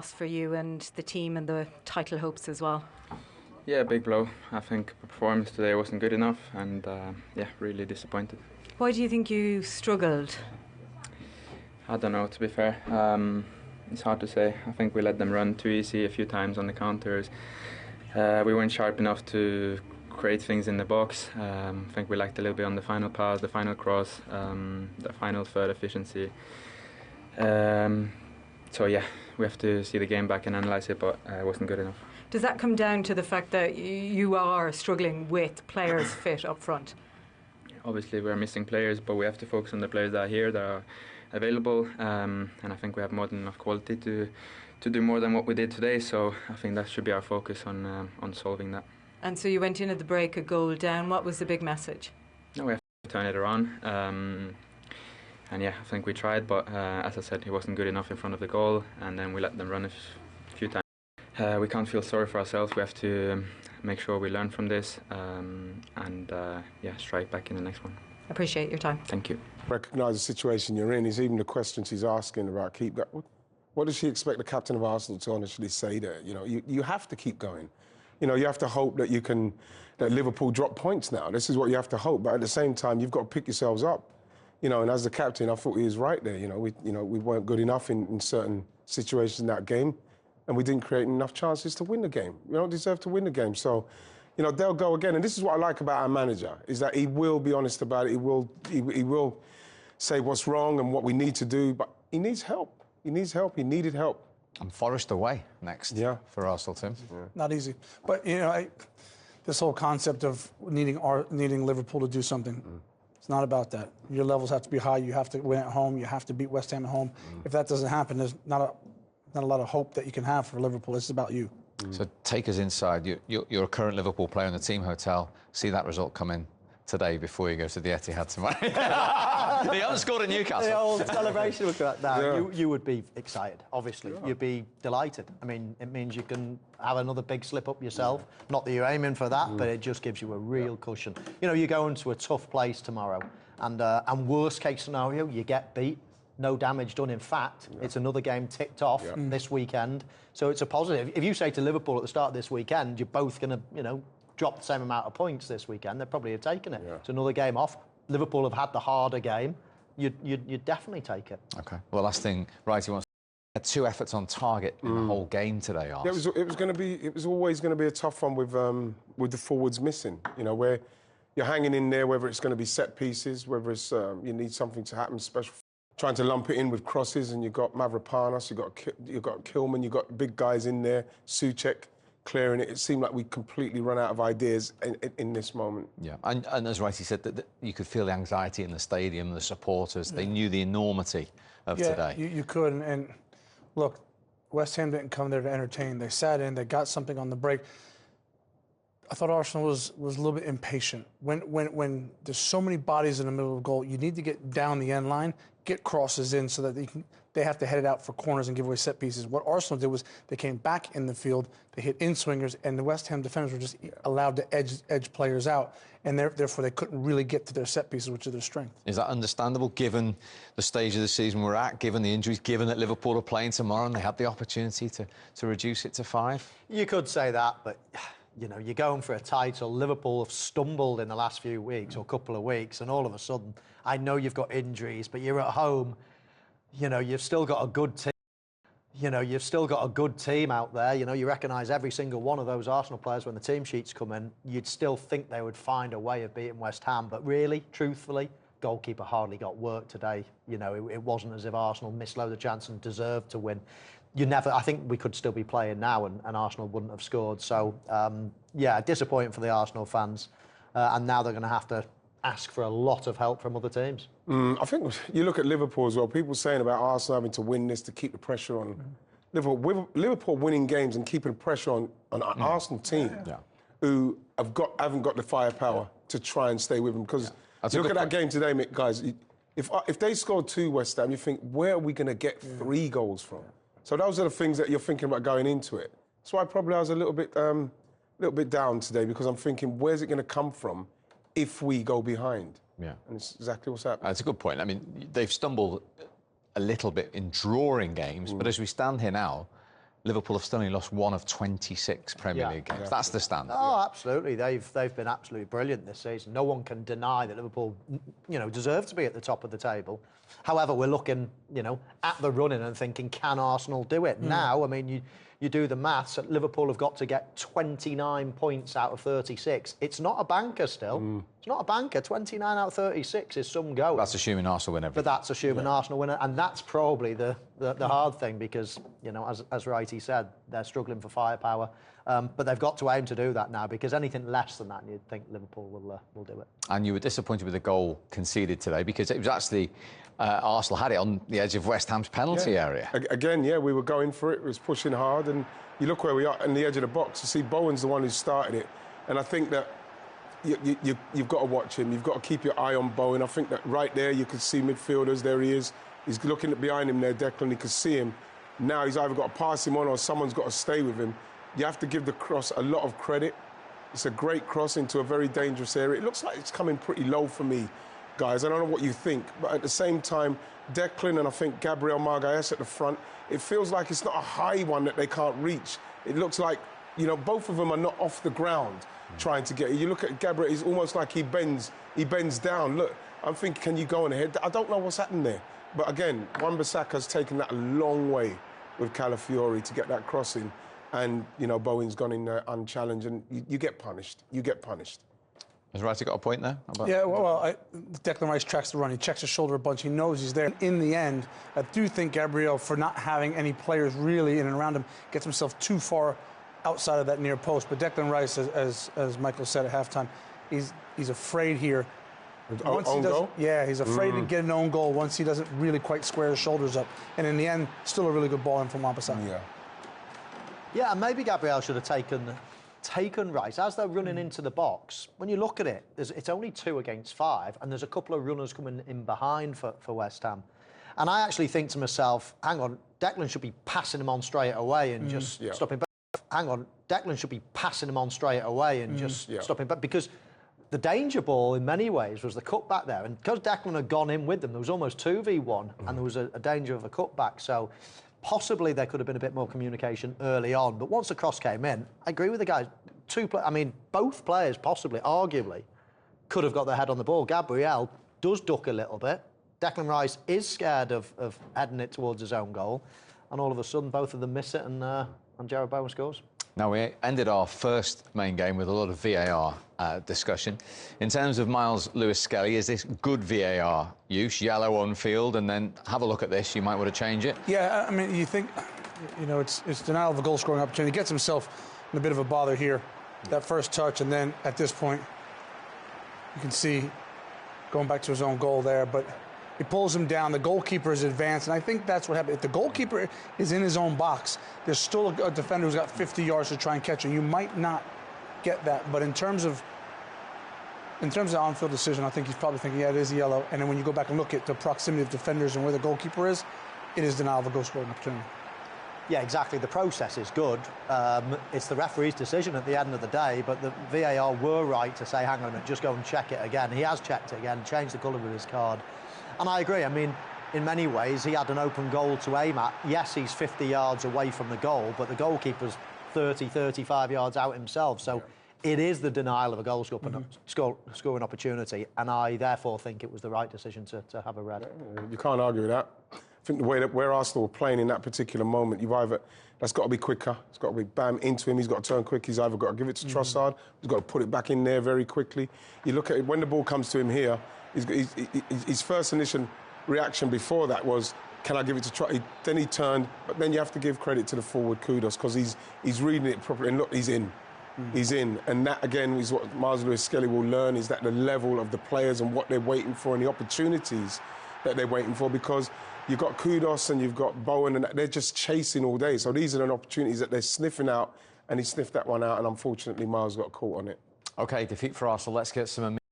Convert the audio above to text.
for you and the team and the title hopes as well. Yeah, big blow. I think the performance today wasn't good enough, and really disappointed. Why do you think you struggled? I don't know, to be fair. It's hard to say. I think we let them run too easy a few times on the counters. We weren't sharp enough to create things in the box. I think we lacked a little bit on the final pass, the final cross, the final third efficiency. So yeah, we have to see the game back and analyse it, but it wasn't good enough. Does that come down to the fact that you are struggling with players fit up front? Obviously we're missing players, but we have to focus on the players that are here, that are available, and I think we have more than enough quality to do more than what we did today, so I think that should be our focus on solving that. And so you went in at the break a goal down. What was the big message? No, we have to turn it around. And yeah, I think we tried, but as I said, he wasn't good enough in front of the goal, and then we let them run a few times. We can't feel sorry for ourselves. We have to make sure we learn from this and strike back in the next one. Appreciate your time. Thank you. Recognise the situation you're in. Is even the questions he's asking about keep going. What does she expect the captain of Arsenal to honestly say there? You know, you have to keep going. You know, you have to hope that that Liverpool drop points now. This is what you have to hope. But at the same time, you've got to pick yourselves up. You know, and as the captain, I thought he was right there. You know, we weren't good enough in certain situations in that game, and we didn't create enough chances to win the game. We don't deserve to win the game. So, you know, they'll go again. And this is what I like about our manager, is that he will be honest about it. He will say what's wrong and what we need to do, but he needs help. He needs help. He needed help. And Forest away next for Arsenal, Tim. Yeah. Not easy. But, you know, this whole concept of needing Liverpool to do something, it's not about that. Your levels have to be high. You have to win at home. You have to beat West Ham at home. If that doesn't happen, there's not a lot of hope that you can have for Liverpool. It's about you. So take us inside. You're a current Liverpool player in the team hotel. See that result come in today before you go to the Etihad tomorrow. They haven't scored at Newcastle. The old celebration would go now. You would be excited, obviously. Yeah. You'd be delighted. I mean, it means you can have another big slip up yourself. Not that you're aiming for that, but it just gives you a real cushion. You know, you go into a tough place tomorrow, and worst case scenario, you get beat. No damage done. In fact, it's another game ticked off this weekend. So it's a positive. If you say to Liverpool at the start of this weekend, you're both going to, you know, drop the same amount of points this weekend, they'd probably have taken it. It's another game off. Liverpool have had the harder game. You'd definitely take it. OK. Well, last thing, Wright, he wants had 2 efforts on target in the whole game today. It was always going to be a tough one with the forwards missing. You know, where you're hanging in there, whether it's going to be set pieces, whether it's you need something to happen special. Trying to lump it in with crosses, and you've got Mavropanos, you've got Kilman, you've got big guys in there, Souček clearing it. It seemed like we completely run out of ideas in this moment. Yeah, and as Wrighty said, that you could feel the anxiety in the stadium, the supporters. They knew the enormity of today. You could, and look, West Ham didn't come there to entertain. They sat in, they got something on the break. I thought Arsenal was a little bit impatient. When there's so many bodies in the middle of the goal, you need to get down the end line, get crosses in so that they have to head it out for corners and give away set pieces. What Arsenal did was they came back in the field, they hit in-swingers, and the West Ham defenders were just allowed to edge players out, and therefore they couldn't really get to their set pieces, which are their strength. Is that understandable, given the stage of the season we're at, given the injuries, given that Liverpool are playing tomorrow and they had the opportunity to reduce it to 5? You could say that, but you know, you're going for a title. Liverpool have stumbled in the last few weeks or couple of weeks, and all of a sudden, I know you've got injuries, but you're at home. You know, you've still got a good team. You know, you've still got a good team out there. You know, you recognise every single one of those Arsenal players when the team sheets come in. You'd still think they would find a way of beating West Ham, but really, truthfully, goalkeeper hardly got work today. You know, it wasn't as if Arsenal missed loads of chances and deserved to win. I think we could still be playing now and Arsenal wouldn't have scored. So, yeah, disappointing for the Arsenal fans. And now they're going to have to ask for a lot of help from other teams. I think you look at Liverpool as well. People saying about Arsenal having to win this to keep the pressure on Liverpool winning games and keeping pressure on an Arsenal team who haven't got the firepower to try and stay with them. Because look at that game today, guys. If they scored 2 West Ham, you think, where are we going to get 3 goals from? So those are the things that you're thinking about going into it. That's why probably I was a little bit down today, because I'm thinking, where's it going to come from if we go behind? Yeah. And it's exactly what's happening. That's a good point. I mean, they've stumbled a little bit in drawing games, but as we stand here now, Liverpool have still only lost 1 of 26 Premier League games. Yeah. That's the standard. Oh, absolutely. They've been absolutely brilliant this season. No one can deny that Liverpool, deserve to be at the top of the table. However, we're looking, at the running and thinking, can Arsenal do it? Now, I mean, you do the maths. Liverpool have got to get 29 points out of 36. It's not a banker still. It's not a banker. 29 out of 36 is some go. That's assuming Arsenal win everything. But that's assuming Arsenal win it. And that's probably the hard thing because, as Wrighty said, they're struggling for firepower. But they've got to aim to do that now because anything less than that, you'd think Liverpool will do it. And you were disappointed with the goal conceded today because it was actually Arsenal had it on the edge of West Ham's penalty area. Again, we were going for it. It was pushing hard. And you look where we are on the edge of the box. You see Bowen's the one who started it. And I think that you've got to watch him. You've got to keep your eye on Bowen. I think that right there you could see midfielders. There he is. He's looking behind him there, Declan. He could see him. Now he's either got to pass him on or someone's got to stay with him. You have to give the cross a lot of credit. It's a great cross into a very dangerous area. It looks like it's coming pretty low for me, guys. I don't know what you think, but at the same time, Declan and I think Gabriel Magalhaes at the front, it feels like it's not a high one that they can't reach. It looks like, both of them are not off the ground trying to get it. You look at Gabriel, it's almost like he bends down. Look, I'm thinking, can you go on ahead? I don't know what's happened there. But again, Wan-Bissaka's taken that a long way with Calafiori to get that crossing. And, Bowen's gone in there unchallenged, and you get punished. You get punished. Has Wright got a point there? Yeah, Declan Rice tracks the run. He checks his shoulder a bunch. He knows he's there. In the end, I do think Gabriel, for not having any players really in and around him, gets himself too far outside of that near post. But Declan Rice, as Michael said at halftime, he's afraid here. Own goal? Yeah, he's afraid to get an own goal once he doesn't really quite square his shoulders up. And in the end, still a really good ball in from Wan-Bissaka. Yeah, and maybe Gabriel should have taken Rice as they're running into the box. When you look at it, it's only 2 against 5, and there's a couple of runners coming in behind for West Ham. And I actually think to myself, hang on, Declan should be passing him on straight away and just stopping. Hang on, Declan should be passing him on straight away and just stopping. But because the danger ball, in many ways, was the cutback there. And because Declan had gone in with them, there was almost 2v1, and there was a danger of a cutback. So possibly there could have been a bit more communication early on. But once the cross came in, I agree with the guys. Both players possibly, arguably, could have got their head on the ball. Gabriel does duck a little bit. Declan Rice is scared of heading it towards his own goal. And all of a sudden, both of them miss it, and Jarrod Bowen scores. Now, we ended our first main game with a lot of VAR discussion. In terms of Miles Lewis-Skelly, is this good VAR use? Yellow on field, and then have a look at this. You might want to change it. Yeah, I mean, you think, it's denial of a goal-scoring opportunity. He gets himself in a bit of a bother here. That first touch, and then at this point, you can see going back to his own goal there, but he pulls him down. The goalkeeper is advanced, and I think that's what happened. If the goalkeeper is in his own box, there's still a defender who's got 50 yards to try and catch him. You might not get that, but in terms of the on-field decision, I think he's probably thinking, yeah, it is yellow. And then when you go back and look at the proximity of defenders and where the goalkeeper is, it is denial of a goal-scoring opportunity. Yeah, exactly. The process is good. It's the referee's decision at the end of the day, but the VAR were right to say, hang on a minute, just go and check it again. He has checked it again, changed the colour of his card. And I agree. I mean, in many ways, he had an open goal to aim at. Yes, he's 50 yards away from the goal, but the goalkeeper's 30, 35 yards out himself. So it is the denial of a goal scoring opportunity, and I therefore think it was the right decision to have a red. You can't argue with that. I think the way that where Arsenal were playing in that particular moment, that's got to be quicker. It's got to be bam into him. He's got to turn quick. He's either got to give it to Trossard. He's got to put it back in there very quickly. You look at it when the ball comes to him here. His first initial reaction before that was, can I give it to Trossard? Then he turned, but then you have to give credit to the forward, kudos, because he's reading it properly. And look, he's in. He's in. And that, again, is what Miles Lewis-Skelly will learn, is that the level of the players and what they're waiting for and the opportunities that they're waiting for, because you've got Kudos and you've got Bowen, and they're just chasing all day. So these are the opportunities that they're sniffing out, and he sniffed that one out, and unfortunately, Miles got caught on it. OK, defeat for Arsenal. Let's get some